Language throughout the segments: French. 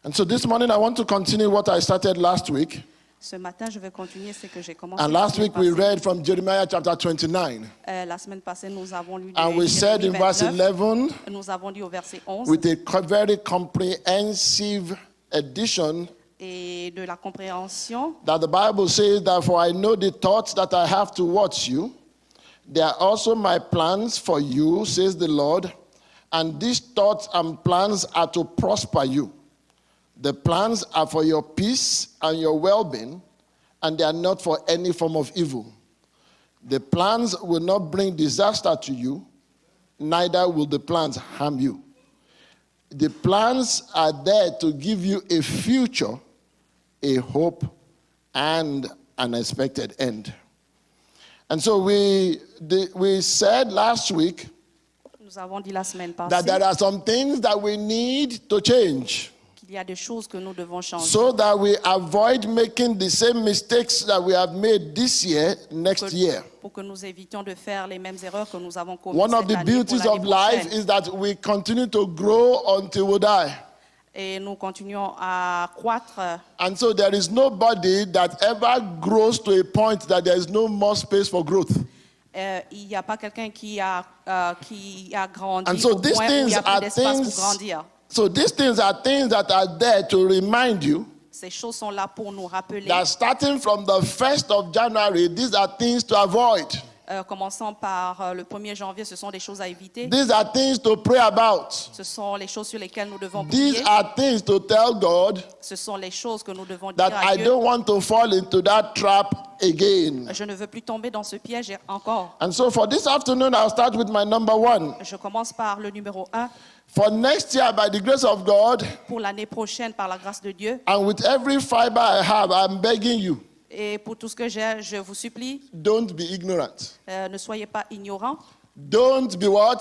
And so this morning I want to continue what I started last week. Ce matin, je vais continuer ce que j'ai commencé. And last week we read from Jeremiah chapter 29. La semaine passée, nous avons lu And we said in verse 11, nous avons lu au verset 11, with a very comprehensive edition, et de la compréhension, that the Bible says that for I know the thoughts that I have towards you, they are also my plans for you, says the Lord, and these thoughts and plans are to prosper you. The plans are for your peace and your well-being, and they are not for any form of evil. The plans will not bring disaster to you, neither will the plans harm you. The plans are there to give you a future, a hope, and an expected end. And so we said last week nous avons dit la semaine passée, that there are some things that we need to change, qu'il y a des choses que nous devons changer, so that we avoid making the same mistakes that we have made this year, next year. pour que nous évitions de faire les mêmes erreurs que nous avons commises One of cette the année pour beauties l'année of life prochaine. is that we continue to grow until we die. Et nous continuons à croître. And so there is nobody that ever grows to a point that there is no more space for growth. Il n'y a pas quelqu'un qui a grandi And so au these point où il n'y things a plus are d'espace pour things. grandir. So these things are things that are there to remind you Ces choses sont là pour nous rappeler, that starting from the 1st of January, these are things to avoid. commençant par le 1er janvier, ce sont des choses à éviter. These are things to pray about. Ce sont les choses sur lesquelles nous devons These prier. are things to tell God Ce sont les choses que nous devons dire that à I Dieu. don't want to fall into that trap again. Je ne veux plus tomber dans ce piège encore. And so for this afternoon, I'll start with my number one. Je commence par le numéro 1. For next year, by the grace of God, Pour l'année prochaine, par la grâce de Dieu, and with every fiber I have, I'm begging you, et pour tout ce que j'ai, je vous supplie, don't be ignorant. ne soyez pas ignorants. Don't be what?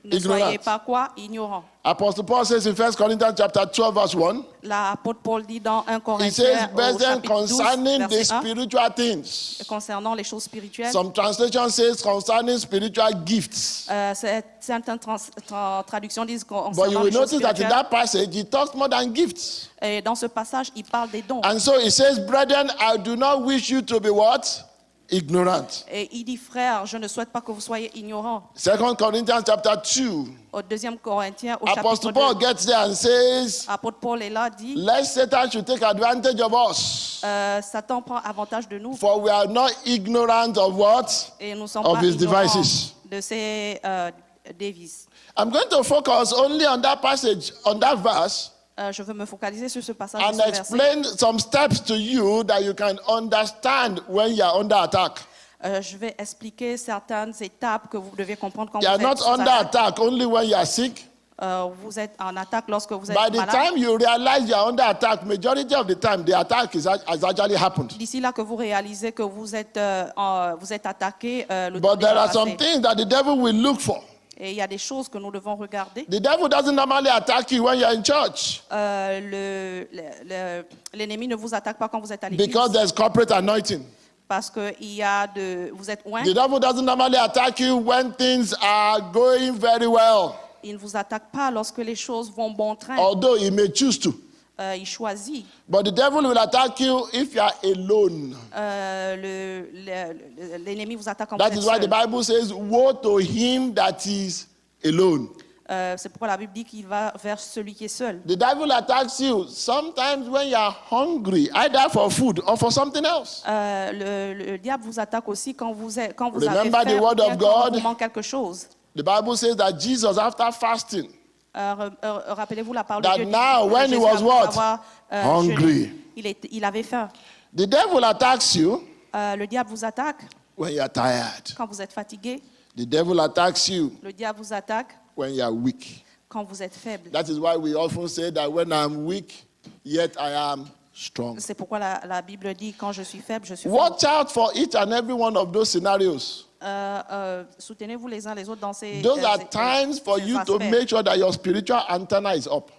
Ne Ignorant. soyez pas quoi? Ignorants. Apostle Paul says in 1 Corinthians chapter 12, verse 1, L'apôtre Paul dit dans 1 he Corinthiens says, au brethren, chapitre 12, concerning the verset 1, spiritual things. concernant les choses spirituelles. Some translation says concerning spiritual gifts. Certaines traductions disent But you concernant will les choses notice that in spirituelles. that passage, he talks more than gifts. Et dans ce passage, il parle des dons. And so he says, brethren, I do not wish you to be what? Ignorant. Et il dit, frère, je ne souhaite pas que vous soyez ignorants. 2 Corinthians chapter 2, Au 2 Corinthiens, au Apostle chapitre Paul 2, gets there and says, l'apôtre Paul est là, dit, lest Satan should take advantage of us. Satan prend avantage de nous. For we are not ignorant of what? Et nous ne sommes Of pas his ignorants devices. de ses dévices. I'm going to focus only on that passage, on that verse, Je veux me focaliser sur ce passage, and sur ce verset. explain some steps to you that you can understand when you are under attack. Je vais expliquer certaines étapes que vous devez comprendre quand You are vous not êtes sous under attaque. attack only when you are sick. Vous êtes en attaque lorsque vous êtes By the malade. time you realize you are under attack, majority of the time, the attack has actually happened. D'ici là que vous réalisez que vous êtes attaqué, le temps But there déjà are some passé. things that the devil will look for. Et il y a des choses que nous devons regarder. The devil doesn't normally attack you when you're in church L'ennemi ne vous attaque pas quand vous êtes à l'église. because there's corporate anointing. Parce que vous êtes oint. The devil doesn't normally attack you when things are going very well, Il ne vous attaque pas lorsque les choses vont bon train. although he may choose to. Il choisit. But the devil will attack you if you are alone. L'ennemi vous attaque quand That vous is êtes why the seul. Bible says, woe to him that is alone. C'est pourquoi la Bible dit qu'il va vers celui qui est seul. The devil attacks you sometimes when you are hungry, either for food or for something else. Le diable vous attaque aussi quand vous avez Remember faim the ou word bien of quand God? vous manque quelque chose. The Bible says that Jesus, after fasting, Rappelez-vous la parole that de Dieu. now when he Jésus, was après what? avoir, Hungry. jeûné, il avait faim. The devil attacks you Le diable vous attaque when you are tired. quand vous êtes fatigué. The devil attacks you Le diable vous attaque when you are weak. quand vous êtes faible. That is why we often say that when I'm weak, yet I am strong. C'est pourquoi la Bible dit quand je suis faible, je suis fort. Watch out for each and every one of those scenarios. Soutenez-vous les uns les autres dans ces Those are ces- times for ces you to aspects. make sure that your spiritual antenna is up.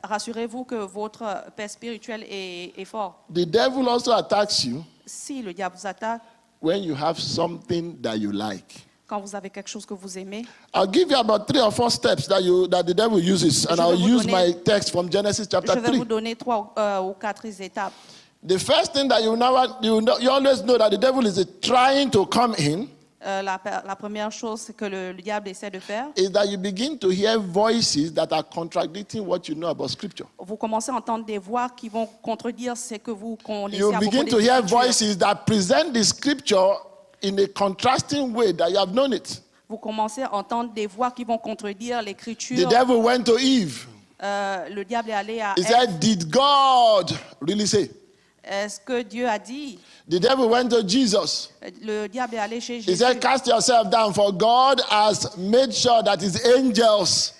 Rassurez-vous que votre père spirituel est fort. The devil also attacks you Si le diable vous attaque, when you have something that you like. quand vous avez quelque chose que vous aimez. I'll give you about 3 or 4 steps that the devil uses, and Je vais I'll vous use donner- my text from Genesis chapter Je vais 3. vous donner 3 ou 4 étapes. The first thing that you always know that the devil is trying to come in La première chose que le diable essaie de faire, is that you begin to hear voices that are contradicting what you know about Scripture. vous commencez à entendre des voix qui vont contredire ce que vous connaissez You à propos begin des to hear Écritures. voices that present the Scripture in a contrasting way that you have known it. Vous commencez à entendre des voix qui vont contredire The l'Écriture. devil went to Eve. Le diable est allé à He Ève. said, "Did God really say?" Est-ce que Dieu a dit? The devil went to Jesus. Le diable est allé chez He Jésus. said, "Cast yourself down, for God has made sure that his angels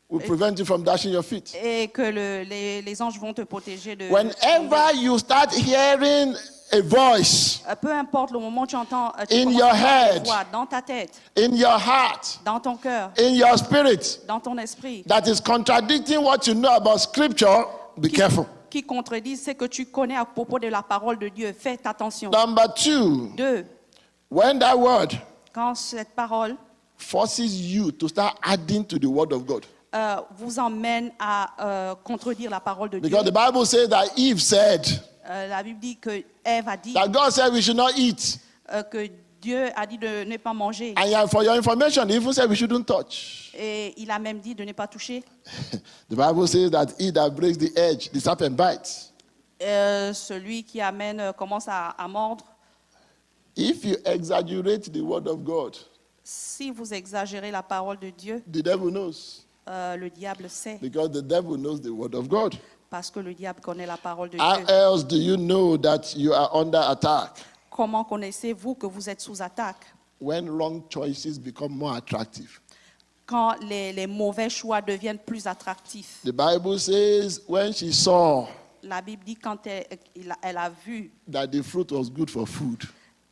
will prevent you from dashing your feet." Et que les anges vont te protéger de... Whenever you start hearing a voice Peu importe le moment où tu entends In commences your à entendre des head. voix dans ta tête, in your heart, dans ton cœur, in your spirit, dans ton esprit, that is contradicting what you know about Scripture, be careful. qui contredisent ce que tu connais à propos de la parole de Dieu. Faites attention. Number 2, 2. when that word Quand cette parole forces you to start adding to the word of God. vous emmène à contredire la parole de Dieu. Because the Bible says that Eve said, La Bible dit que Ève a dit that God said we should not eat. que Dieu a dit de ne pas manger. And for your information, he even said we shouldn't touch. Et il a même dit de ne pas toucher. The Bible says that he that breaks the edge, the serpent bites. Celui qui amène commence à mordre. If you exaggerate the word of God, Si vous exagérez la parole de Dieu, the devil knows. le diable sait, Because the devil knows the word of God. parce que le diable connaît la parole de How Dieu. else do you know that you are under attack? Comment connaissez-vous que vous êtes sous attaque? When wrong choices become more attractive. Quand les mauvais choix deviennent plus attractifs. The Bible says when she saw La Bible dit quand elle a vu that the fruit was good for food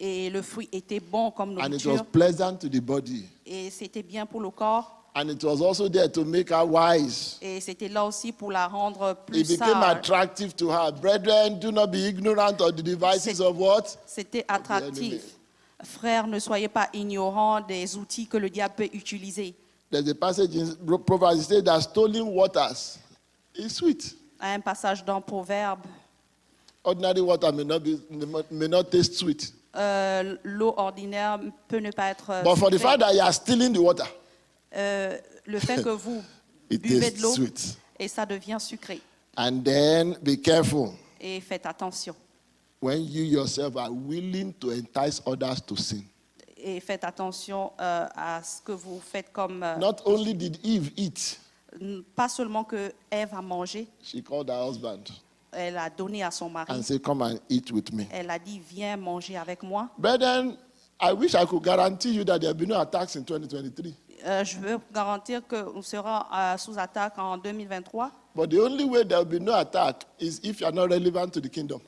et le fruit était bon comme and it was nourriture pleasant to the body et c'était bien pour le corps and it was also there to make her wise, et c'était là aussi pour la rendre it plus became sage. attractive to her. Brethren, do not be ignorant of the devices of what? C'était attractif. Frères, ne soyez pas ignorants des outils que le diable peut utiliser. There's a passage in Proverbs that says that stolen waters is sweet. Un passage dans Proverbe, Ordinary water may not taste sweet. l'eau ordinaire peut ne pas être But for the sucrée. fact that you are stealing the water, Le fait que vous it buvez de tastes l'eau sweet. et ça devient sucré. And then be careful Et faites attention. when you yourself are willing to entice others to sin. Et faites attention à ce que vous faites comme... Not only did Eve eat, pas seulement que Ève a mangé, she called her husband elle a donné à son mari. and said, "Come and eat with me." Elle a dit, viens manger avec moi. Brethren, I wish I could guarantee you that there will be no attacks in 2023. Je veux garantir qu'on sera sous attaque en 2023. But the only way there will be no attack is if you are not relevant to the kingdom.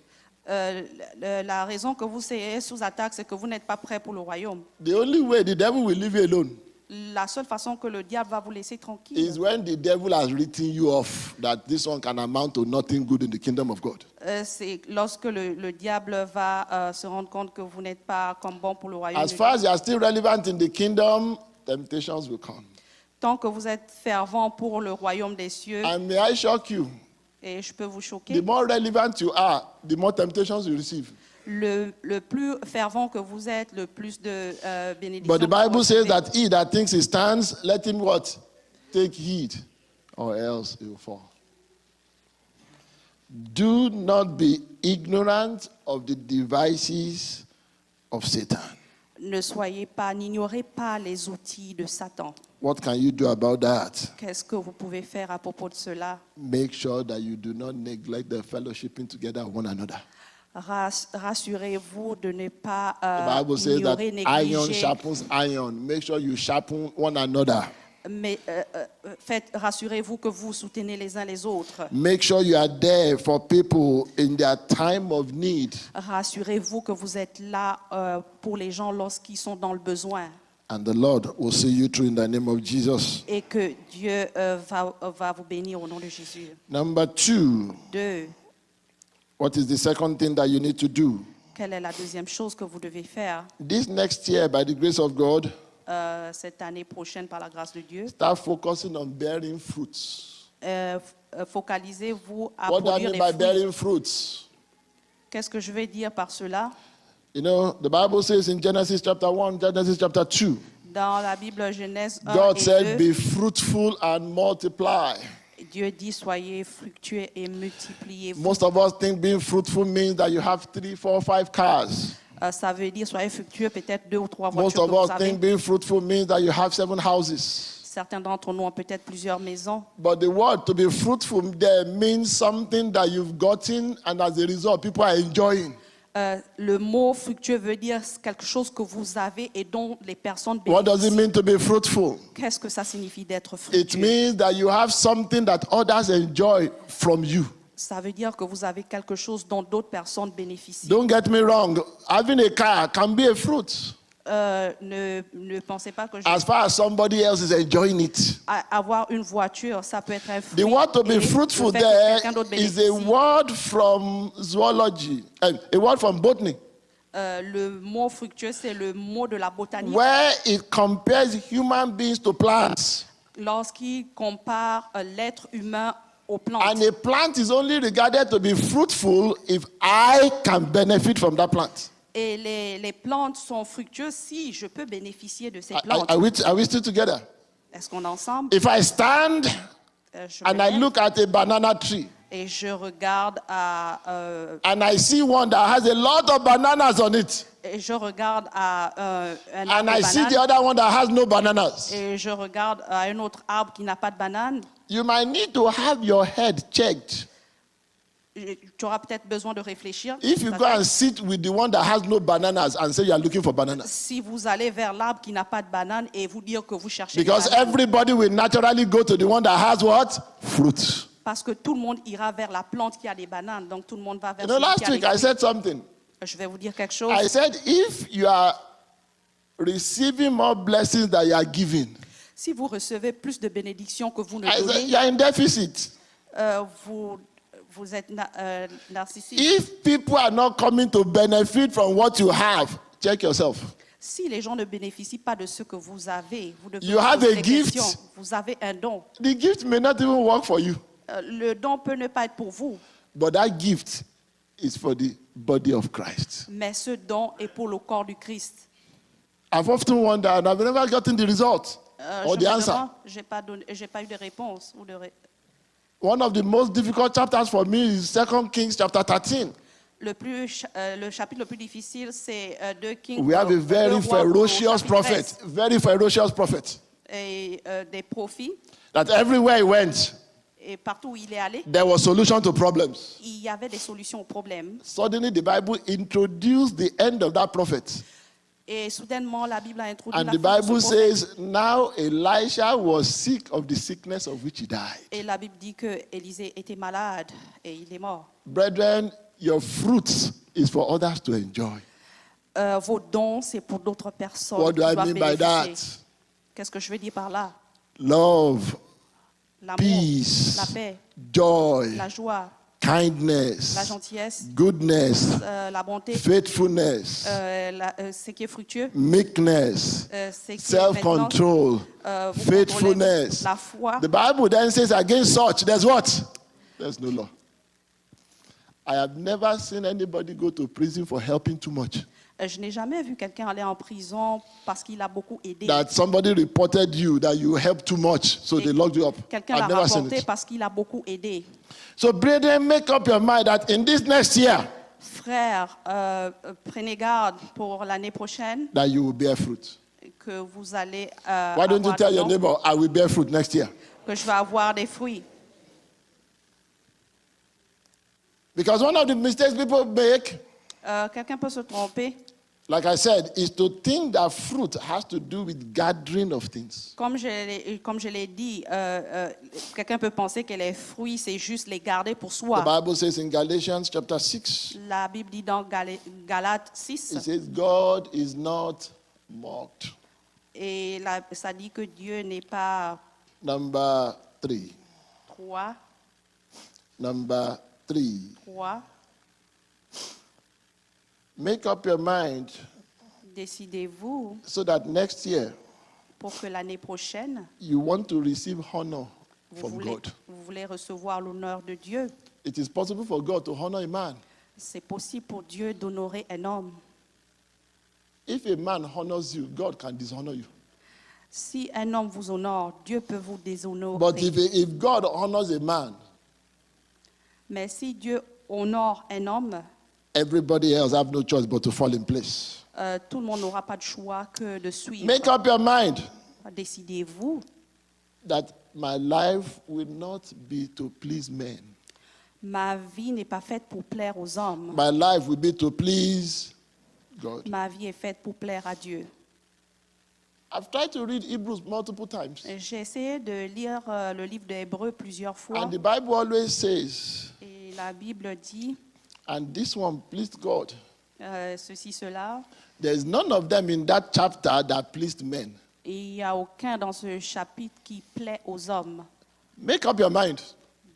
La raison que vous serez sous attaque, c'est que vous n'êtes pas prêt pour le royaume. The only way the devil will leave you alone La seule façon que le diable va vous laisser tranquille, is when the devil has written you off that this one can amount to nothing good in the kingdom of God. c'est lorsque le diable va se rendre compte que vous n'êtes pas comme bon pour le royaume. As de far Dieu. as you are still relevant in the kingdom, temptations will come. Tant que vous êtes fervent pour le royaume des cieux, And may I shock you, et je peux vous the choquer, more relevant you are, the more temptations you receive. le plus fervent que vous êtes, le plus de bénédictions. But the que vous Bible says recevez. that he that thinks he stands, let him what? Take heed, or else he will fall. Do not be ignorant of the devices of Satan. Ne soyez pas, n'ignorez pas les outils de Satan. What can you do about that? Qu'est-ce que vous pouvez faire à propos de cela? Make sure that you do not neglect the fellowshipping together of one another. Rassurez-vous de ne pas The Bible says that ignorer, iron négliger. sharpens iron. Make sure you sharpen one another. Mais rassurez-vous que vous soutenez les uns les autres. Make sure you are there for people in their time of need. Rassurez-vous que vous êtes là pour les gens lorsqu'ils sont dans le besoin. And the Lord will see you through in the name of Jesus. Et que Dieu va vous bénir au nom de Jésus. Number 2, 2. what is the second thing that you need to do? Quelle est la deuxième chose que vous devez faire This next year, by the grace of God, cette année prochaine par la grâce de Dieu? start focusing on bearing fruits. Focalisez-vous à What do I produire mean des by fruits. bearing fruits? Qu'est-ce que je vais dire par cela? You know, the Bible says in Genesis chapter 1, Genesis chapter 2, Dans la Bible Genèse 1 God et said, 2, be fruitful and multiply. Dieu dit soyez fructueux et multipliez-vous. Most of us think being fruitful means that you have 3, 4, 5 cars. Ça veut dire soyez fructueux, peut-être 2 ou 3 Most voitures of que vous us avez. think being fruitful means that you have 7 houses. Certains d'entre nous ont peut-être plusieurs maisons. But the word to be fruitful there means something that you've gotten, and as a result, people are enjoying. Le mot fructueux veut dire quelque chose que vous avez et dont les personnes What does it bénéficient. mean to be fruitful? Qu'est-ce que ça signifie d'être It fructueux? means that you have something that others enjoy from you. Ça veut dire que vous avez quelque chose dont d'autres personnes bénéficient. Don't get me wrong. Having a car can be a fruit Ne pensez pas que as far as somebody else is enjoying it. avoir une voiture, ça peut être un fruit. The word to et be fruitful le fait que there quelqu'un d'autre is a bénéficie. word from zoology, a word from botany, Le mot fructueux, c'est le mot de la botanique. where it compares human beings to plants. Lorsqu'il compare l'être humain aux plantes. And a plant is only regarded to be fruitful if I can benefit from that plant. Et les plantes sont fructueuses si je peux bénéficier de ces plantes. Are we still together? Est-ce qu'on est ensemble? If I stand Je me and I lève look at a banana tree et je regarde and I see one that has a lot of bananas on it, un and arbre I de see the banane other one that has no bananas, et je regarde un autre arbre qui n'a pas de banane. you might need to have your head checked. Tu auras peut-être besoin de réfléchir. If you go and sit with the one that has no bananas and say you are looking for bananas, Si vous allez vers l'arbre qui n'a pas de banane et vous dire que vous cherchez des because bananes, everybody will naturally go to the one that has what? Fruit. parce que tout le monde ira vers la plante qui a des bananes, donc tout le monde va vers You know, celui last qui a week des I fruits. said something. Je vais vous dire quelque chose. I said, if you are receiving more blessings than you are giving, Si vous recevez plus de bénédictions que vous ne I said, donnez, you are in deficit. vous êtes narcissique. If people are not coming to benefit from what you have, check yourself. Si les gens ne bénéficient pas de ce que vous avez, vous devez You vous have poser a des gift. questions. Vous avez un don. The gift may not even work for you, Le don peut ne pas être pour vous, but that gift is for the body of Christ. mais ce don est pour le corps du Christ. I've often wondered, and I've never gotten the result or Je the me answer. demande, j'ai pas eu de réponse. One of the most difficult chapters for me is 2 Kings chapter 13. Le chapitre le plus difficile, c'est 2 Kings. We have a 2 very Rois au ferocious chapitre prophet, 13. very ferocious prophet, Et des profits. that everywhere he went, Et partout où il est allé, there was solution to problems. il y avait des solutions aux problèmes. Suddenly, the Bible introduced the end of that prophet. Et soudainement, la Bible a introduit And la the fin de ce Bible prophète. says, now Elisha was sick of the sickness of which he died. Et la Bible dit que Élisée était malade et il est mort. Brethren, your fruits is for others to enjoy. Vos dons, c'est pour d'autres personnes. What do qui I doivent mean by bénéficier. that? Qu'est-ce que je veux dire par là? Love, L'amour, peace, la paix, joy, la joie, kindness, la gentillesse, goodness, la bonté, faithfulness, ce qui est fructueux, meekness, ce qui est maintenant, self-control, vous contrôlez faithfulness. la foi. The Bible then says against such, there's what? There's no law. I have never seen anybody go to prison for helping too much. Je n'ai jamais vu quelqu'un aller en prison parce qu'il a beaucoup aidé. That somebody reported you that you helped too much, so they locked you up. Quelqu'un l'a I've never seen rapporté it. parce qu'il a beaucoup aidé. So, brethren, make up your mind that in this next year, Frères, prenez garde pour l'année prochaine that you will bear fruit. que vous allez Why don't you avoir tell des your dons, neighbor, I will bear fruit next year? que je vais avoir des fruits. Because one of the mistakes people make, Quelqu'un peut se tromper. like I said, is to think that fruit has to do with gathering of things. Comme je l'ai dit, quelqu'un peut penser que les fruits, c'est juste les garder pour The soi. Bible says in Galatians chapter 6, La Bible dit dans Galates it 6, says, God is not mocked. et ça dit que Dieu n'est pas Number 3. trois. Number 3. Make up your mind Décidez-vous so that next year pour que l'année prochaine, you want to receive honor vous from voulez, God. vous voulez recevoir l'honneur de Dieu. It is possible for God to honor a man. C'est possible pour Dieu d'honorer un homme. If a man honors you, God can dishonor you. Si un homme vous honore, Dieu peut vous déshonorer. But if God honors a man, Mais si Dieu honore un homme, everybody else have no choice but to fall in place. tout le monde n'aura pas de choix que de suivre. Make up your mind Décidez-vous. that my life will not be to please men. Ma vie n'est pas faite pour plaire aux hommes. My life will be to please God. Ma vie est faite pour plaire à Dieu. I've tried to read Hebrews multiple times. J'ai essayé de lire le livre d'Hébreux plusieurs fois. And the Bible always says, Et la Bible dit and this one pleased God. ceci, cela. There's none of them in that chapter that pleased men. Et il n'y a aucun dans ce chapitre qui plaît aux hommes. Make up your mind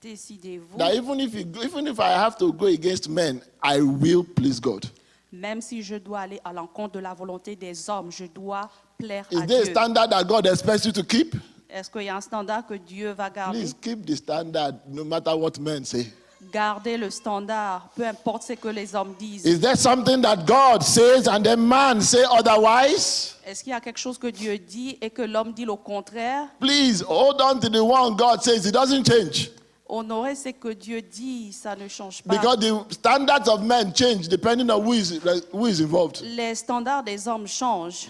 Décidez-vous. that even if I have to go against men, I will please God. Même si je dois aller à l'encontre de la volonté des hommes, je dois plaire Is à there a Dieu. standard that God expects you to keep? Est-ce qu'il y a un standard que Dieu va garder? Please keep the standard no matter what men say. Gardez le standard, peu importe ce que les hommes disent. Is there something that God says and the man say otherwise? Est-ce qu'il y a quelque chose que Dieu dit et que l'homme dit le contraire? Please hold on to the one God says. It doesn't change. Honorer ce que Dieu dit, ça ne change pas. Because the standards of men change depending on who is involved. Les standards des hommes changent.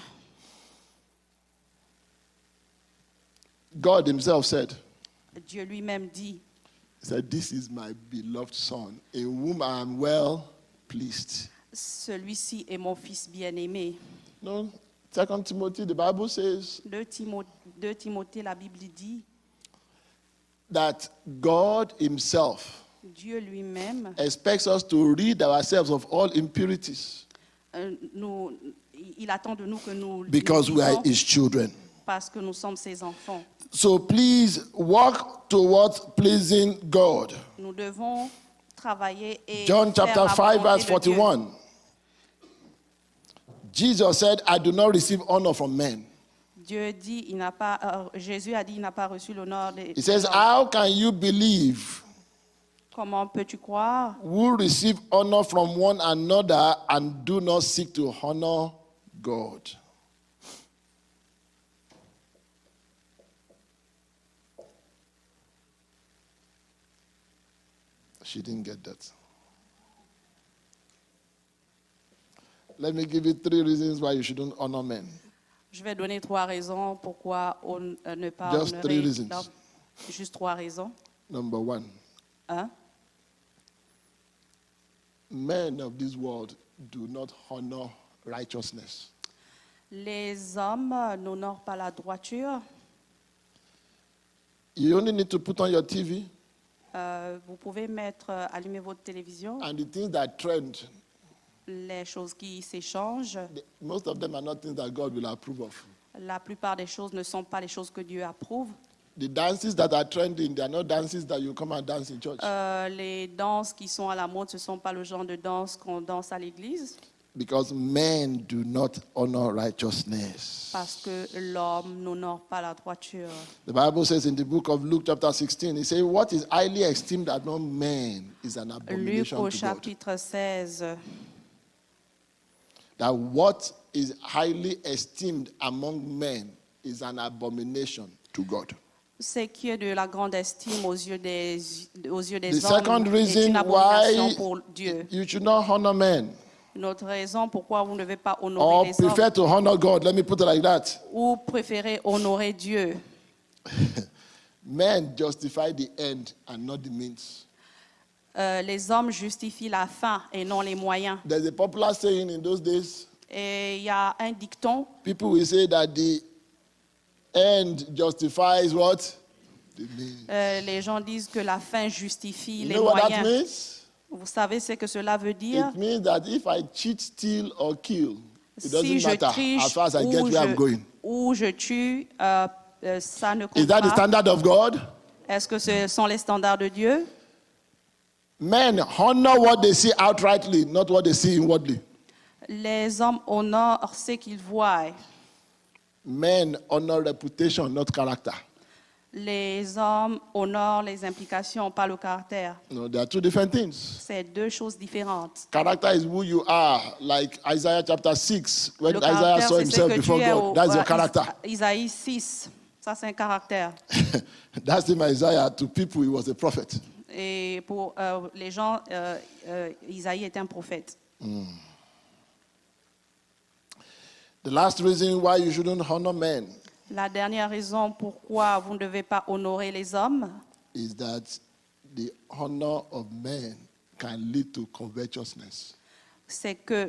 God himself said, Dieu lui-même dit, he said, this is my beloved son, in whom I am well pleased. celui-ci est mon fils bien-aimé. No, 2 Timothy, the Bible says 2 Timothée, la Bible dit, that God himself Dieu lui-même, expects us to rid ourselves of all impurities il attend de nous que nous because we are vivions his children. parce que nous sommes ses enfants. So please walk towards pleasing God. Nous devons travailler et John faire chapter la 5 verse volonté de Dieu. 41. Jesus said, I do not receive honor from men. Dieu dit, Jésus a dit, il n'a pas reçu l'honneur des He says, hommes. how can you believe Comment peux-tu croire who receive honor from one another and do not seek to honor God? She didn't get that. Let me give you 3 reasons why you shouldn't honor men. Je vais donner 3 raisons pourquoi ne pas Just 3 honorer reasons. l'homme. Juste 3 raisons. Number 1, 1. men of this world do not honor righteousness. Les hommes n'honorent pas la droiture. You only need to put on your TV Vous pouvez allumer votre télévision. and the things that trend, Les choses qui s'échangent, most of them are not things that God will approve of. la plupart des choses ne sont pas les choses que Dieu approuve. The dances that are trending, they are not dances that you come and dance in church. Les danses qui sont à la mode, ce ne sont pas le genre de danse qu'on danse à l'église. Because men do not honor righteousness. Parce que l'homme n'honore pas la droiture. The Bible says in the book of Luke chapter 16, it says, what is highly esteemed among men is an Luc abomination au to God. chapitre 16. That what is highly esteemed among men is an abomination to God. Ce qui est de la grande estime aux yeux des The second hommes est reason une abomination why pour Dieu. you should not honor men Une autre raison pourquoi vous ne devez pas or honorer les hommes prefer to honor God, let me put it like that. ou préférez honorer Dieu. Men justify the end and not the means. Les hommes justifient la fin et non les moyens. There's a popular saying in those days, Et il y a un dicton, people will say that the end justifies what? The means. les gens disent que la fin justifie You les know what that moyens. means? Vous savez ce que cela veut dire? It means that if I cheat, steal, or kill, it Si doesn't je matter triche as far as I get where I'm going. ou je tue, ça ne Is compte that the pas. standard of God? Est-ce que ce sont les standards de Dieu? Men honor what they see outrightly, not what they see inwardly. Les hommes honorent ce qu'ils voient. Men honor reputation, not character. Les hommes honorent les implications, pas le caractère. No, there are two different things. C'est deux choses différentes. Character is who you are, like Isaiah chapter 6, when Le Isaiah caractère, saw c'est ce himself que before tu es God. That's your character. Isaïe 6, ça c'est un caractère. That's in Isaiah. To people, he was a prophet. Et pour les gens, Isaïe est un prophète. The last reason why you shouldn't honor men La dernière raison pourquoi vous ne devez pas honorer les hommes, is that the honor of men can lead to covetousness. c'est que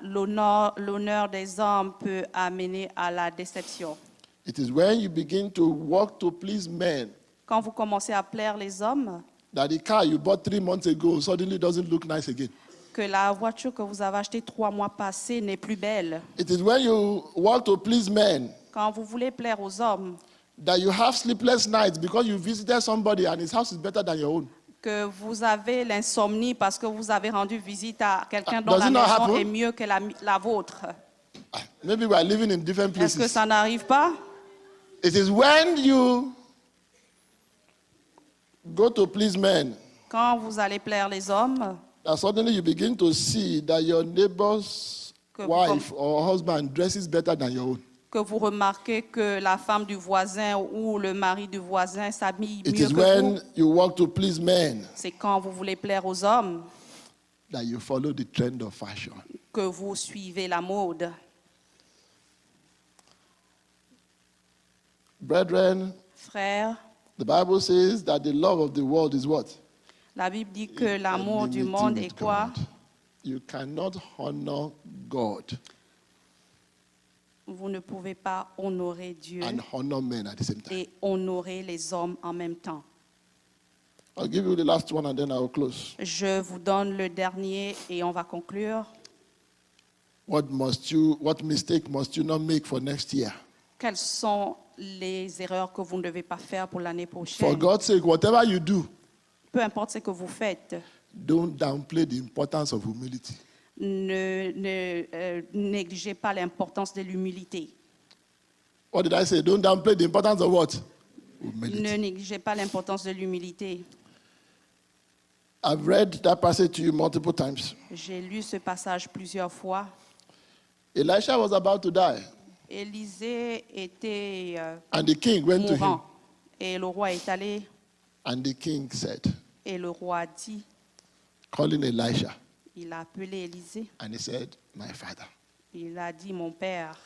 l'honneur des hommes peut amener à la déception. It is when you begin to work to please men Quand vous commencez à plaire les hommes, that the car you bought 3 months ago suddenly doesn't look nice again. que la voiture que vous avez achetée 3 mois passés n'est plus belle. It is when you work to please men Quand vous voulez plaire aux hommes, that you have sleepless nights because you visited somebody and his house is better than your own. que vous avez l'insomnie parce que vous avez rendu visite à quelqu'un dont Does la it not maison happen? est mieux que la vôtre. Maybe we are living in different Est-ce que places. ça n'arrive pas? It is when you go to please men Quand vous allez plaire les hommes, that suddenly you begin to see that your neighbor's Que vous wife or husband dresses better than your own. que vous remarquez que la femme du voisin ou le mari du voisin s'habille It mieux is que when vous. you work to please men C'est quand vous voulez plaire aux hommes that you follow the trend of fashion. que vous suivez la mode. Brethren, Frères, the Bible says that the love of the world is what? la Bible dit que l'amour du Enmity monde with est quoi? God. You cannot honor God Vous ne pouvez pas honorer Dieu and honor men at the same time. et honorer les hommes en même temps. I'll give you the last one and then I will close. Je vous donne le dernier et on va conclure. What mistake must you not make for next year? Quelles sont les erreurs que vous ne devez pas faire pour l'année For prochaine? God's sake, whatever you do, Peu importe ce que vous faites, don't downplay the importance of humility. ne négligez pas l'importance de l'humilité. What did I say? Don't downplay the importance of what? Ne Humility. négligez pas l'importance de l'humilité. I've read that passage to you multiple times. J'ai lu ce passage plusieurs fois. Elisha was about to die, Élisée était and the king went to him, mourant. Et le roi est allé and the king said, et le roi a dit, calling Elisha, il a appelé Élisée, and he said, my father. il a dit, mon père,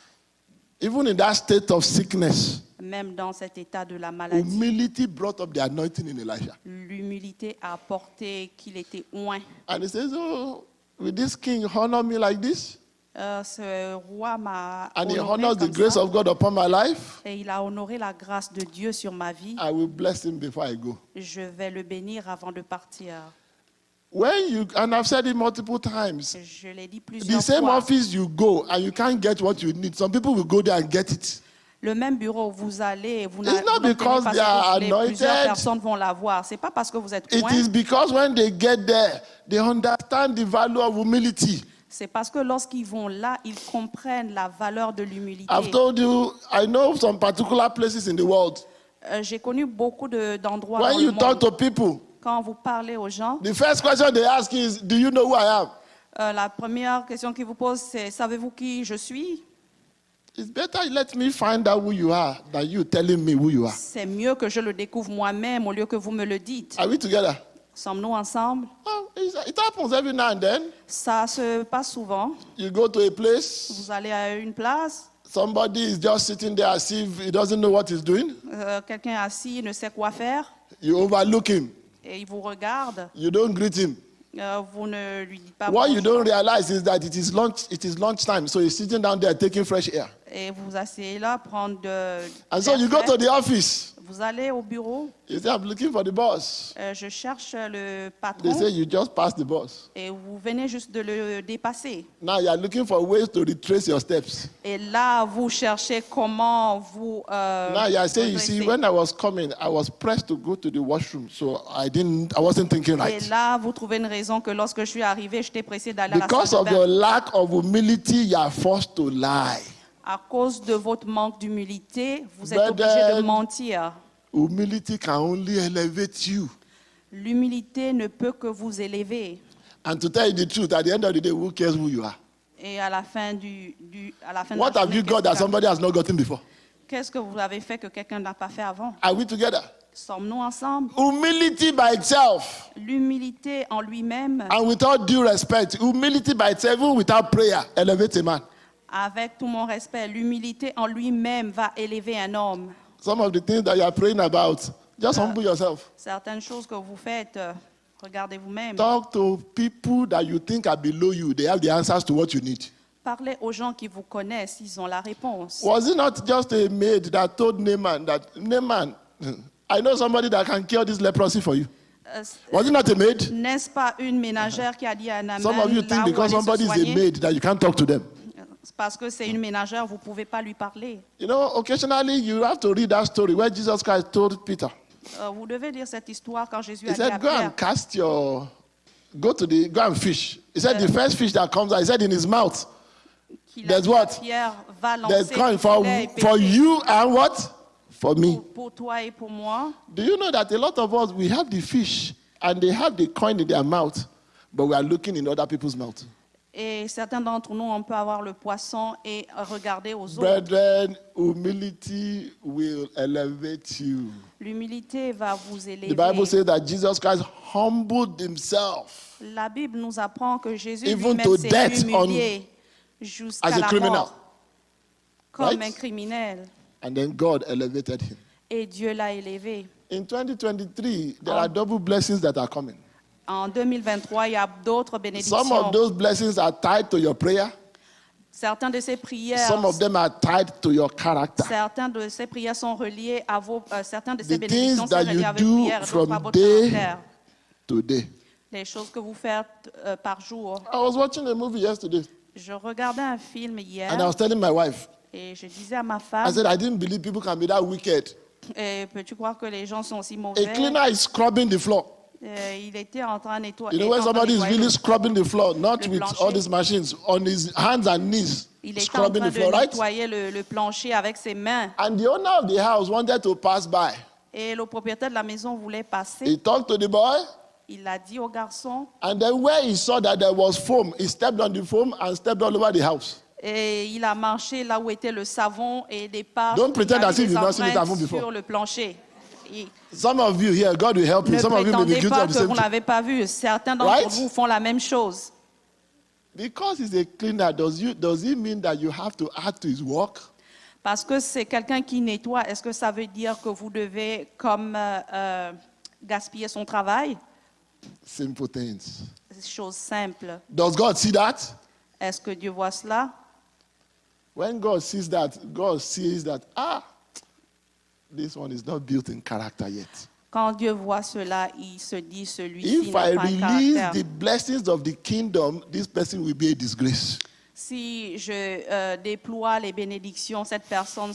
Even in that state of sickness, même dans cet état de la maladie, humility brought up the anointing in Elisha. l'humilité a apporté qu'il était oint. And he says, oh, will this king honor me like this? Ce roi m'a And he honoré honors the comme grace ça, of God upon my life. et il a honoré la grâce de Dieu sur ma vie. I will bless him before I go. Je vais le bénir avant de partir. And I've said it multiple times, Je l'ai dit the plusieurs same fois. office you go and you can't get what you need. Some people will go there and get it. Le même bureau où vous allez, et vous It's not n'obtenez because pas ce they are que vous voulez. Plusieurs anointed. personnes vont l'avoir. C'est pas parce que vous êtes It loin. is because when they get there, they understand the value of humility. C'est parce que lorsqu'ils vont là, ils comprennent la valeur de l'humilité. I've told you, I know some particular places in the world. J'ai connu beaucoup d'endroits When dans le you talk monde. to people, Quand vous parlez aux gens, the first question they ask is, do you know who I am? la première question qu'ils vous posent, c'est « Savez-vous qui je suis ?» It's better you let me find out who you are than you telling me who you are. C'est mieux que je le découvre moi-même au lieu que vous me le dites. Are we together? Sommes-nous ensemble? It happens every now and then. Ça se passe souvent. You go to a place, Vous allez à une place, somebody is just sitting there as if he doesn't know what he's doing. quelqu'un est assis, il ne sait quoi faire, You overlook him. et il vous regarde. You don't greet him. Vous ne lui dites pas What you bonjour. don't realize is that it is lunchtime, so he's sitting down there taking fresh air. Et vous asseyez là, prendre de... And so you go to the office. Vous Vous allez au bureau, You say, I'm looking for the boss. je cherche le They patron say, you just passed the boss. et vous venez juste de le dépasser. Now you are looking for ways to retrace your steps. Et là, vous cherchez comment vous... Now you are saying, you see, redresser. when I was coming, I was pressed to go to the washroom, so I wasn't thinking Et right. là, vous trouvez une raison que lorsque je suis arrivé, j'étais pressé d'aller à la Because salle of de bain. your lack of humility, you are forced to lie. À cause de votre manque d'humilité, vous êtes But obligé de then- mentir. Humility can only elevate you. L'humilité ne peut que vous élever. And to tell you the truth, at the end of the day, who cares who you are? Et à la fin à la fin de What la have journée, you got that somebody has not gotten before? qu'est-ce que vous avez fait que quelqu'un n'a pas fait avant? Are we together? Sommes-nous ensemble? Humility by itself, L'humilité en lui-même, and with all due respect, humility by itself, even without prayer, elevates a man. avec tout mon respect, l'humilité en lui-même va élever un homme. Some of the things that you are praying about, just humble yourself. Certaines choses que vous faites, regardez vous-même. Talk to people that you think are below you. They have the answers to what you need. Parlez aux gens qui vous connaissent, ils ont la réponse. Was it not just a maid that told Naaman that, Naaman, I know somebody that can cure this leprosy for you? Was it not a maid? N'est-ce pas une ménagère qui a dit à Naaman, Some of you là think où because aller se somebody is a soigner? maid that you can't talk to them. C'est parce que c'est une ménagère, vous ne pouvez pas lui parler. You know, occasionally you have to read that story where Jesus Christ told Peter. Vous devez lire cette histoire quand Jésus He a dit à said, go Pierre and go and fish. He said, the first fish that comes out, he said in his mouth, qu'il a there's dit à what? Pierre, va there's lancer coin le for filet et for pêcher. you and what? For me. Pour toi et pour moi. Do you know that a lot of us, we have the fish and they have the coin in their mouth, but we are looking in other people's mouth? Et certains d'entre nous, on peut avoir le poisson et regarder aux autres. Brethren, humility will elevate you. L'humilité va vous The élever. Bible says that Jesus Christ humbled himself La Bible nous apprend que Jésus Even lui-même to s'est death humilié as jusqu'à a la criminal. mort comme Right? un criminel. And then God elevated him. Et Dieu l'a élevé. In 2023, there are double blessings that are coming. En 2023, il y a d'autres Some bénédictions. of those blessings are tied to your prayer. Certains de ces prières, Some of them are tied to your character. certains de ces prières sont reliées à vos, certains de ces The bénédictions things sont that reliées you à vos do prières, from d'autres à votre day caractère. Today. Les choses que vous faites par jour. I was watching a movie yesterday, Je regardais un film hier and I was telling my wife, et je disais à ma I femme, said, I didn't believe people can be that wicked. peux-tu croire que les gens sont aussi A mauvais? cleaner is scrubbing the floor. Il était en train de nettoyer. You know, when somebody is really scrubbing the floor, not Le with plancher. all these machines, on his hands and knees, Il était en scrubbing train the de floor, right? nettoyer le plancher avec ses mains. And the owner of the house wanted to pass by. Et le propriétaire de la maison voulait passer. He talked to the boy, Il a dit au garçon, and then where he saw that there was foam, he stepped on the foam and stepped all over the house. et il a marché là où était le savon et des pas. Don't pretend il a as mis if des you've not seen it empreintes happen before. sur le plancher. Et Some of you here, God will help you. ne Some of you may be prétendez guilty pas of the que same vous thing. n'avez pas vu. Certains d'entre Right? vous font la même chose. Because he's a cleaner, does it mean that you have to add to his work? Parce que c'est quelqu'un qui nettoie. Est-ce que ça veut dire que vous devez comme gaspiller son travail? Simple things. C'est chose simple. Does God see that? Est-ce que Dieu voit cela? When God sees that, this one is not built in character yet. Quand Dieu voit cela, il se dit celui-ci If n'a I pas un release caractère. the blessings of the kingdom, this person will be a disgrace. Si je déploie les bénédictions, cette personne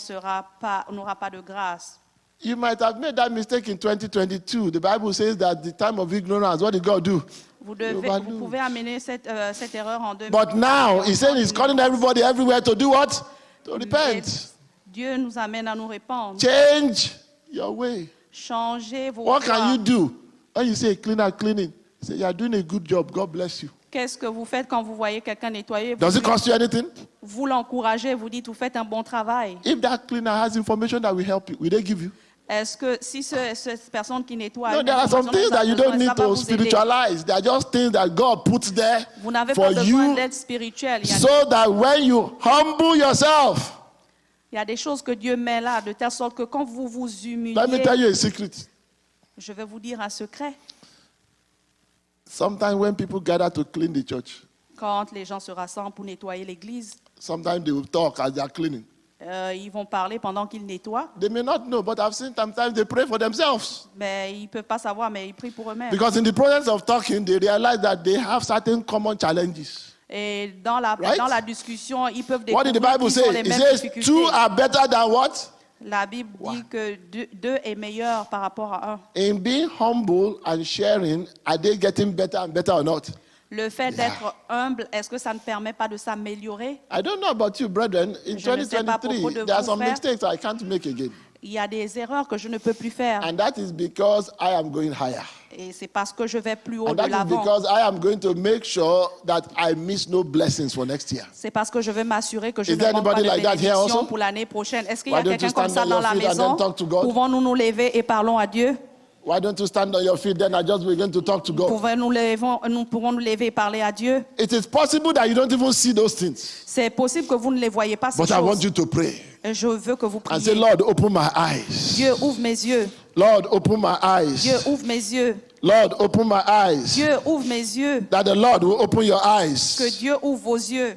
n'aura pas de grâce. You might have made that mistake in 2022. The Bible says that the time of ignorance, what did God do? Vous overlook. pouvez amener cette erreur en 2000. But now, He's saying He's calling everybody everywhere to do what? To repent. Dieu nous amène à nous répandre. Change your way. Changez vos What can voies. you do? When you say cleaner, cleaning, say you are doing a good job. God bless you. Qu'est-ce que vous faites quand vous voyez quelqu'un nettoyer? Does it cost you anything? Vous l'encouragez, vous dites, vous faites un bon travail. If that cleaner has information that will help you, will they give you? Est-ce que si cette personne qui nettoie... No, une there are some information things dont that you vous avez don't need besoin, ça va to vous aider. spiritualize. They are just things that God puts there Vous n'avez for pas besoin you d'être spirituel. Il y a so that when you humble yourself, Il y a des choses que Dieu met là, de telle sorte que quand vous vous humiliez, let me tell you a secret. je vais vous dire un secret. Sometimes when people gather to clean the church, Quand les gens se rassemblent pour nettoyer l'église, sometimes they will talk as they are cleaning. Ils vont parler pendant qu'ils nettoient, They may not know, but I've seen sometimes they pray for themselves. mais ils ne peuvent pas savoir, mais ils prient pour eux-mêmes. Because in the process of talking, they realize that they have certain common challenges. Et dans la discussion, ils peuvent What did the découvrir Bible qu'ils ont say? les It mêmes says difficultés. two are better than what? La Bible dit que deux est meilleur par rapport à un. In being humble and sharing, are they getting better and better or not? Le fait d'être humble, est-ce que ça ne permet pas de s'améliorer? I don't know about you, brethren. In Je ne sais pas à propos 2023, de there are vous, some frères. mistakes I can't make again. Il y a des erreurs que je ne peux plus faire. And that is because I am going higher. Et c'est parce que je vais plus haut And de that is l'avant. because I am going to make sure that I miss no blessings for next year. C'est parce que je vais m'assurer que je Is ne there manque pas anybody de like that here bénédictions also? pour l'année prochaine. Est-ce qu'il y Why a don't you quelqu'un comme stand ça on dans your la feet and maison? then talk to God? Pouvons-nous nous lever et parlons à Dieu? Why don't you stand on your feet then I just begin to talk to God? Nous pourrons nous lever et parler à Dieu. It is possible that you don't even see those things. C'est possible que vous ne les voyez pas, ces But I want choses. you to pray Et je veux que vous and say, priez. Lord, open my eyes. Dieu, ouvre mes yeux. Lord, open my eyes. Dieu, ouvre mes yeux. Lord, open my eyes. Dieu, ouvre mes yeux. That the Lord will open your eyes. Que Dieu ouvre vos yeux.